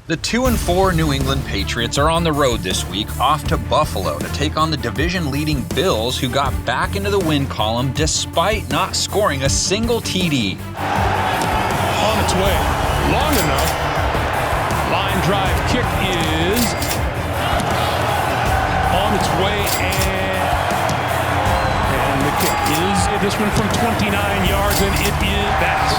The 2-4 New England Patriots are on the road this week, off to Buffalo to take on the division-leading Bills, who got back into the win column despite not scoring a single TD. On its way, long enough. Line drive kick is on its way, and the kick is this one from 29 yards, and that's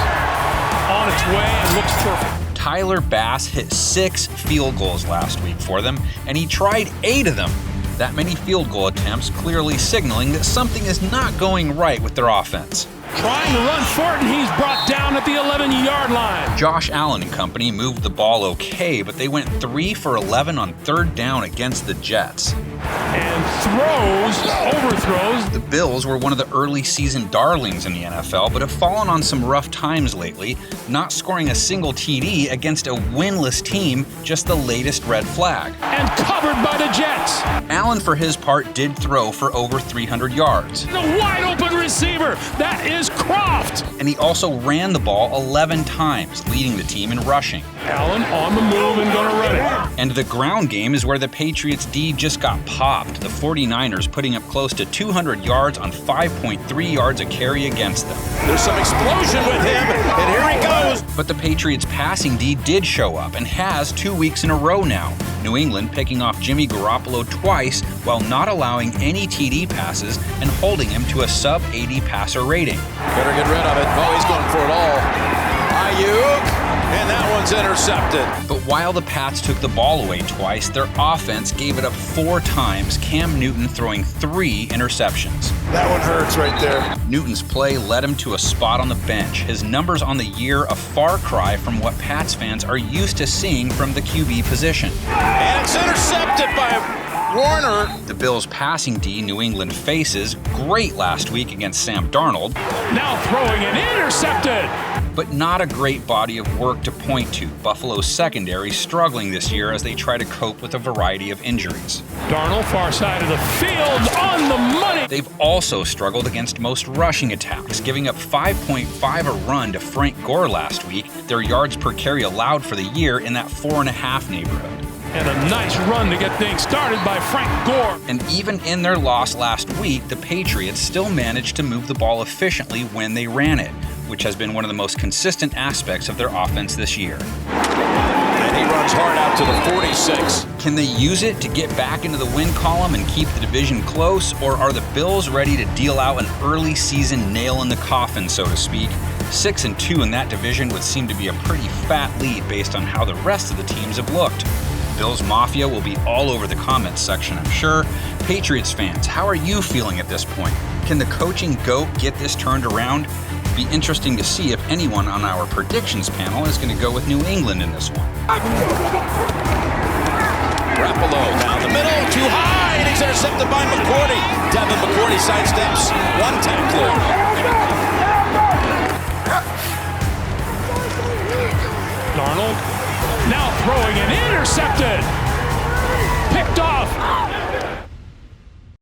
on its way and looks perfect. Tyler Bass hit 6 field goals last week for them, and he tried 8 of them. That many field goal attempts clearly signaling that something is not going right with their offense. Trying to run for it, and he's brought down at the 11-yard line. Josh Allen and company moved the ball okay, but they went 3 for 11 on 3rd down against the Jets. And overthrows. The Bills were one of the early season darlings in the NFL, but have fallen on some rough times lately, not scoring a single TD against a winless team, just the latest red flag. And covered by the Jets. Allen, for his part, did throw for over 300 yards. The wide open receiver, that is Croft. And he also ran the ball 11 times, leading the team in rushing. Allen on the move and gonna run it. And the ground game is where the Patriots D just got popped, the 49ers putting up close to 200 yards on 5.3 yards a carry against them. There's some explosion with him, and here he goes. But the Patriots passing D did show up, and has 2 weeks in a row now. New England picking off Jimmy Garoppolo twice while not allowing any TD passes and holding him to a sub-80 passer rating. Better get rid of it. Oh, he's going for it all. Ayuk. And that one's intercepted. But while the Pats took the ball away twice, their offense gave it up 4 times, Cam Newton throwing 3 interceptions. That one hurts right there. Newton's play led him to a spot on the bench. His numbers on the year a far cry from what Pats fans are used to seeing from the QB position. And it's intercepted by Warner. The Bills' passing D New England faces great last week against Sam Darnold. Now throwing and intercepted. But not a great body of work to point to. Buffalo's secondary struggling this year as they try to cope with a variety of injuries. Darnold, far side of the field, on the money. They've also struggled against most rushing attacks, giving up 5.5 a run to Frank Gore last week, their yards per carry allowed for the year in that 4.5 neighborhood. And a nice run to get things started by Frank Gore. And even in their loss last week, the Patriots still managed to move the ball efficiently when they ran it, which has been one of the most consistent aspects of their offense this year. And he runs hard out to the 46. Can they use it to get back into the win column and keep the division close, or are the Bills ready to deal out an early season nail in the coffin, so to speak? 6-2 in that division would seem to be a pretty fat lead based on how the rest of the teams have looked. Bills Mafia will be all over the comments section, I'm sure. Patriots fans, how are you feeling at this point? Can the coaching GOAT get this turned around? It'd be interesting to see if anyone on our predictions panel is going to go with New England in this one. Garoppolo down the middle, too high, and he's intercepted by McCourty. Devin McCourty sidesteps, 1 tackler.